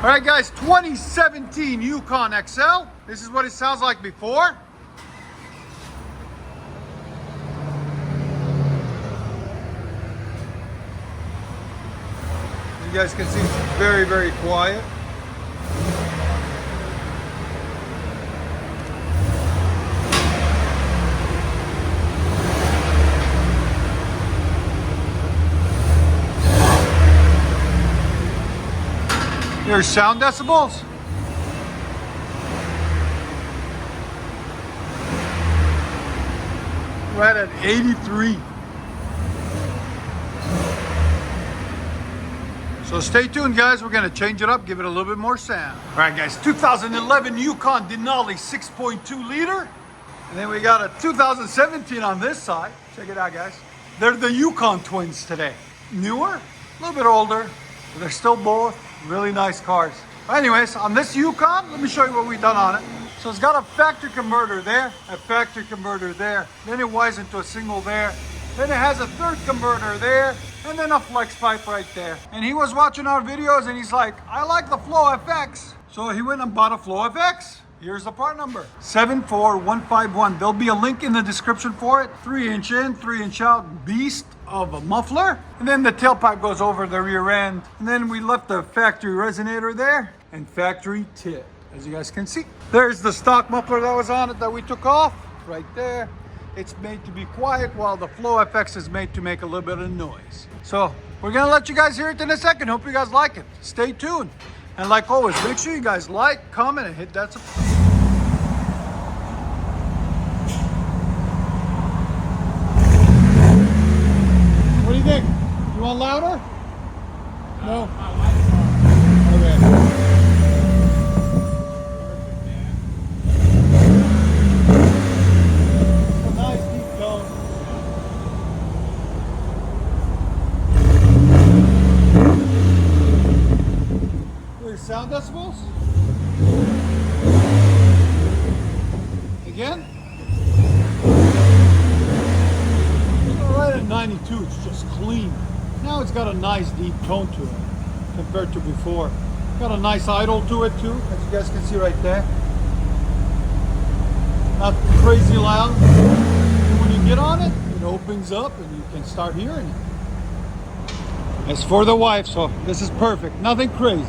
All right, guys, 2017 Yukon XL. This is what it sounds like before. You guys can see it's very, very quiet. Here's sound decibels. Right at 83. So stay tuned, guys. We're gonna change it up, give it a little bit more sound. All right, guys, 2011 Yukon Denali 6.2 liter. And then we got a 2017 on this side. Check it out, guys. They're the Yukon twins today. Newer, a little bit older, but they're still both really nice cars. Anyways, on this Yukon, let me show you what we've done on it. So it's got a factory converter there, a factory converter there, then it wires into a single there, then it has a third converter there, and then a flex pipe right there. And he was watching our videos and he's like, I like the Flow FX. So he went and bought a Flow FX. Here's the part number, 74151. There'll be a link in the description for it. 3-inch in, 3-inch out, beast of a muffler. And then the tailpipe goes over the rear end. And then we left the factory resonator there and factory tip, as you guys can see. There's the stock muffler that was on it that we took off, right there. It's made to be quiet while the Flow FX is made to make a little bit of noise. So we're gonna let you guys hear it in a second. Hope you guys like it. Stay tuned. And like always, make sure you guys like, comment, and hit that subscribe. What do you think? You want louder? No? Okay. Sound decibels. Again. Right at 92, it's just clean. Now it's got a nice deep tone to it compared to before. Got a nice idle to it too, as you guys can see right there. Not crazy loud. And when you get on it, it opens up and you can start hearing it. It's for the wife, so this is perfect. Nothing crazy.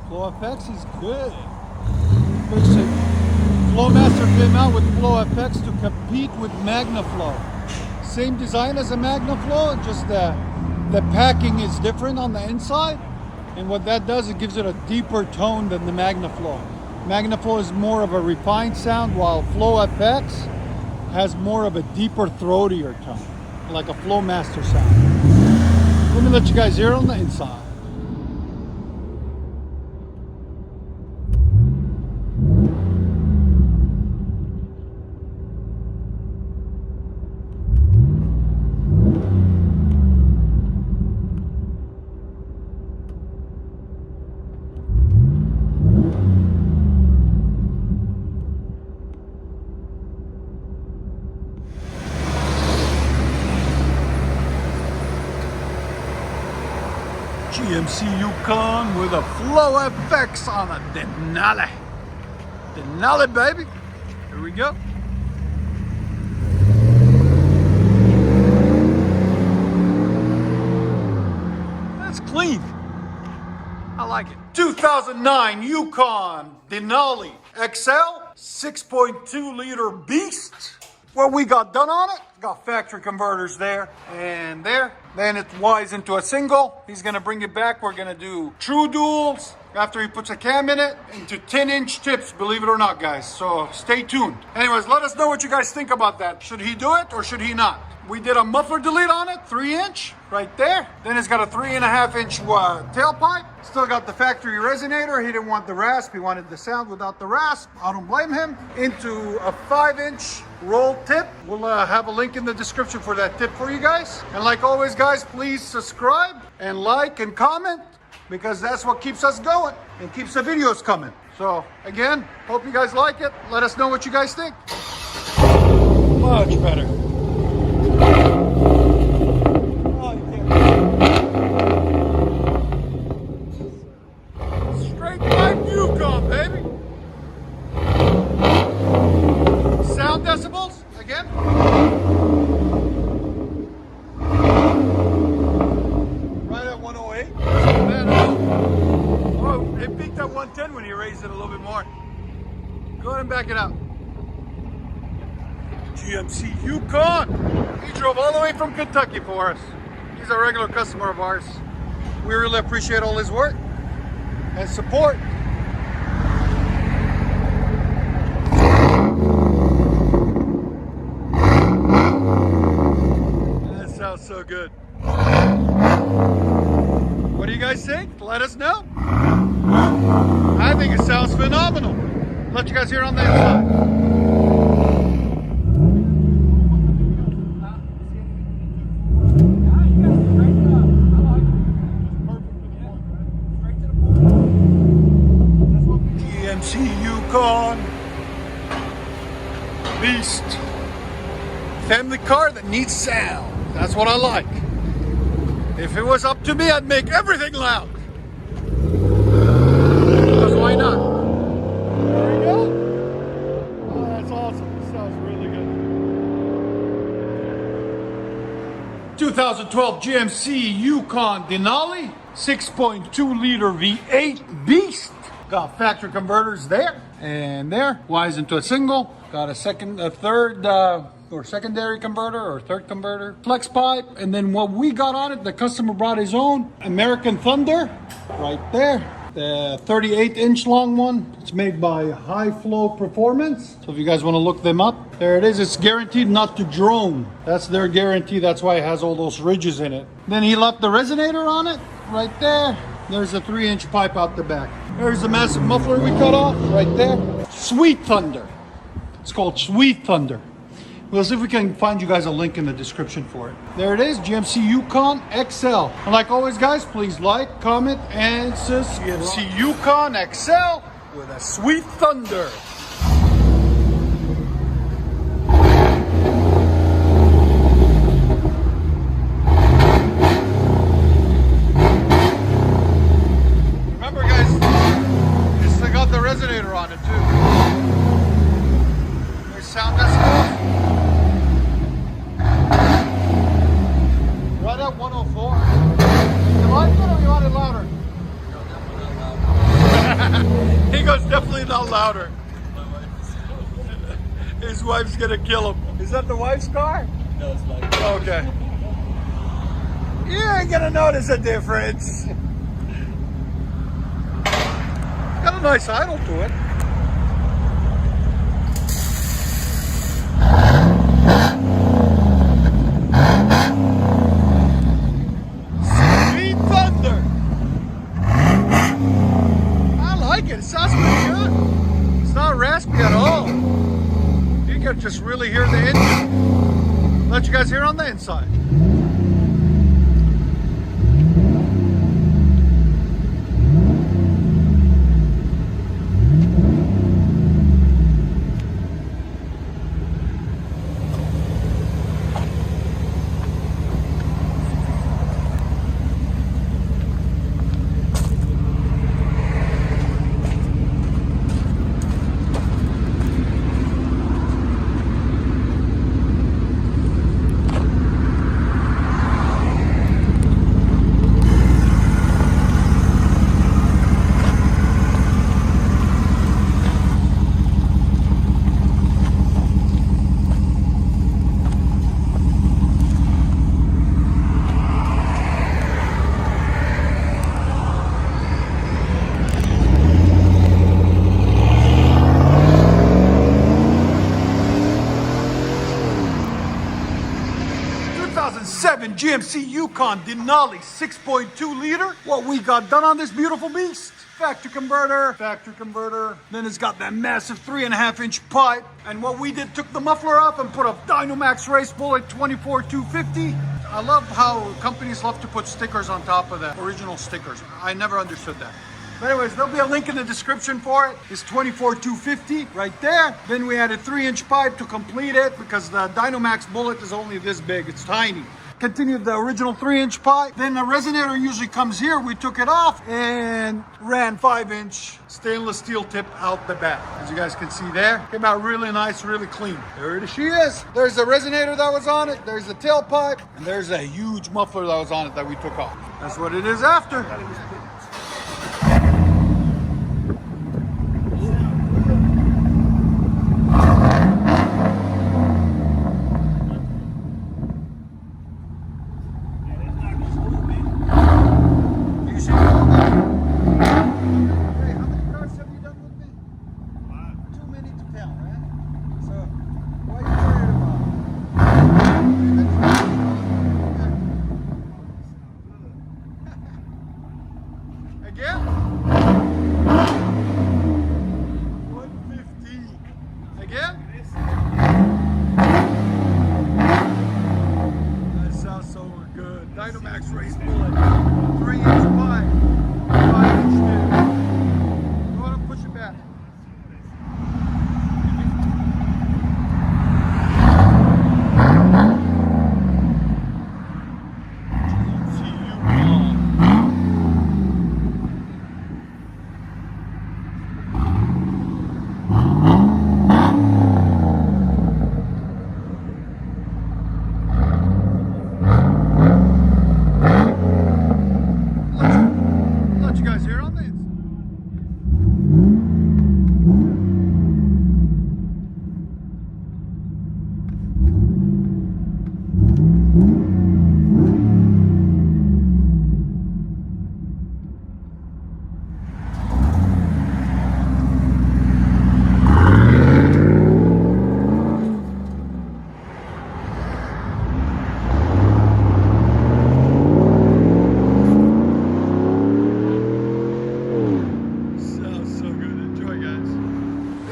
Flow FX is good. Flowmaster came out with Flow FX to compete with MagnaFlow. Same design as a MagnaFlow, just the packing is different on the inside. And what that does, it gives it a deeper tone than the MagnaFlow. MagnaFlow is more of a refined sound, while Flow FX has more of a deeper, throatier tone, like a Flowmaster sound. Let me let you guys hear it on the inside. GMC Yukon with a Flow FX on a Denali. Denali, baby. Here we go. That's clean. I like it. 2009 Yukon Denali XL 6.2 liter beast. What we got done on it, got factory converters there and there. Then it wires into a single. He's gonna bring it back. We're gonna do true duals after he puts a cam in it into 10-inch tips, believe it or not, guys. So stay tuned. Anyways, let us know what you guys think about that. Should he do it or should he not? We did a muffler delete on it, 3-inch right there. Then it's got a 3.5-inch tailpipe. Still got the factory resonator. He didn't want the rasp. He wanted the sound without the rasp. I don't blame him. Into a 5-inch roll tip. We'll have a link in the description for that tip for you guys. And like always, guys, please subscribe and like and comment, because that's what keeps us going and keeps the videos coming. So again, hope you guys like it. Let us know what you guys think. Much better. Oh, you can't. Straight line Yukon, baby. Sound decibels again. Right at 108. Oh, it peaked at 110 when he raised it a little bit more. Go ahead and back it up. GMC Yukon. He drove all the way from Kentucky for us. He's a regular customer of ours. We really appreciate all his work and support. That sounds so good. What do you guys think? Let us know. I think it sounds phenomenal. Let you guys hear on the inside. GMC Yukon Beast. Family car that needs sound. That's what I like. If it was up to me, I'd make everything loud. Because why not? There we go. Oh, that's awesome. This sounds really good. 2012 GMC Yukon Denali 6.2 liter V8 Beast. Got factory converters there and there. Wise into a single. Got a third or secondary converter or third converter. Flex pipe. And then what we got on it, the customer brought his own American Thunder right there. The 38-inch long one. It's made by High Flow Performance. So if you guys want to look them up, there it is. It's guaranteed not to drone. That's their guarantee. That's why it has all those ridges in it. Then he left the resonator on it right there. There's a 3-inch pipe out the back. There's the massive muffler we cut off right there. Sweet Thunder. It's called Sweet Thunder. We'll see if we can find you guys a link in the description for it. There it is, GMC Yukon XL. And like always, guys, please like, comment, and subscribe. GMC Yukon XL with a Sweet Thunder. Remember, guys, it's got the resonator on it too. There's sound decibels. Right at 104. You like it or you want it louder? He goes, definitely not louder. His wife's gonna kill him. Is that the wife's car? No, it's my car. Okay. You ain't gonna notice a difference. Got a nice idle to it. Sweet Thunder. I like it. It sounds pretty good. It's not raspy at all. You can just really hear the engine. Let you guys hear on the inside. GMC Yukon Denali 6.2 liter. What we got done on this beautiful beast. Factory converter. Then it's got that massive 3.5-inch pipe. And what we did, took the muffler off and put a Dynamax Race Bullet 24250. I love how companies love to put stickers on top of that, original stickers. I never understood that. But anyways, there'll be a link in the description for it. It's 24250 right there. Then we added 3-inch pipe to complete it because the Dynamax Bullet is only this big. It's tiny. Continued the original 3-inch pipe. Then the resonator usually comes here. We took it off and ran 5-inch stainless steel tip out the back. As you guys can see there, came out really nice, really clean. There she is. There's the resonator that was on it. There's the tailpipe, and there's a huge muffler that was on it that we took off. That's what it is after. Again? 115. Again? That sounds so good. Dynamax Race Bullet. 3-inch pipe. 5-inch tip. Go ahead and push it back.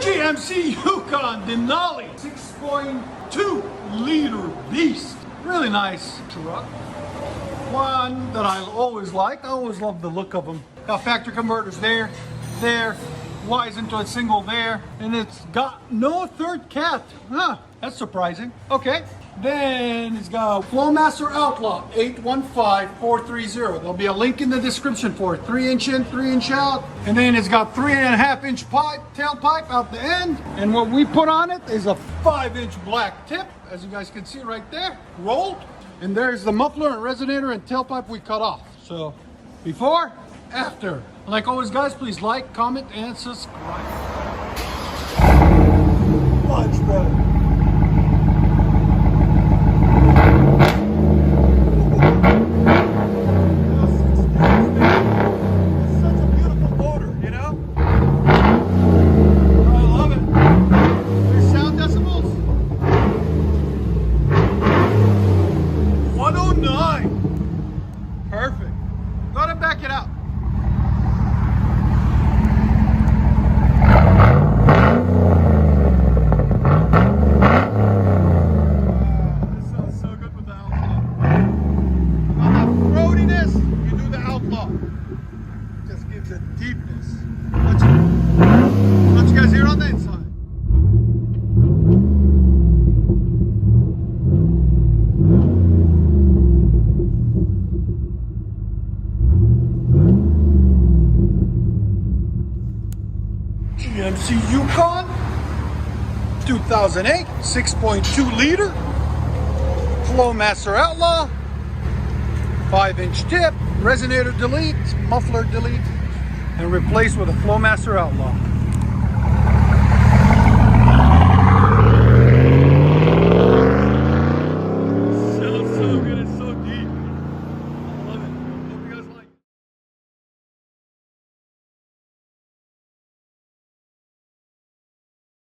GMC Yukon Denali 6.2 liter beast. Really nice truck. One that I always liked. I always loved the look of them. Got factory converters there, Y's into a single there, and it's got no third cat. Huh, that's surprising. Okay. Then it's got Flowmaster Outlaw 815430. There'll be a link in the description for it. 3-inch in, 3-inch out. And then it's got 3.5-inch pipe, tailpipe out the end. And what we put on it is a 5-inch black tip, as you guys can see right there, rolled. And there's the muffler and resonator and tailpipe we cut off. So before, after. Like always, guys, please like, comment, and subscribe. Much better. Perfect. Go ahead and back it out. This sounds so good with the Outlaw. On that throatiness, you do the Outlaw. Just gives it deepness. Let you guys hear on the inside. GMC Yukon 2008 6.2 liter Flowmaster Outlaw, 5-inch tip, resonator delete, muffler delete, and replaced with a Flowmaster Outlaw.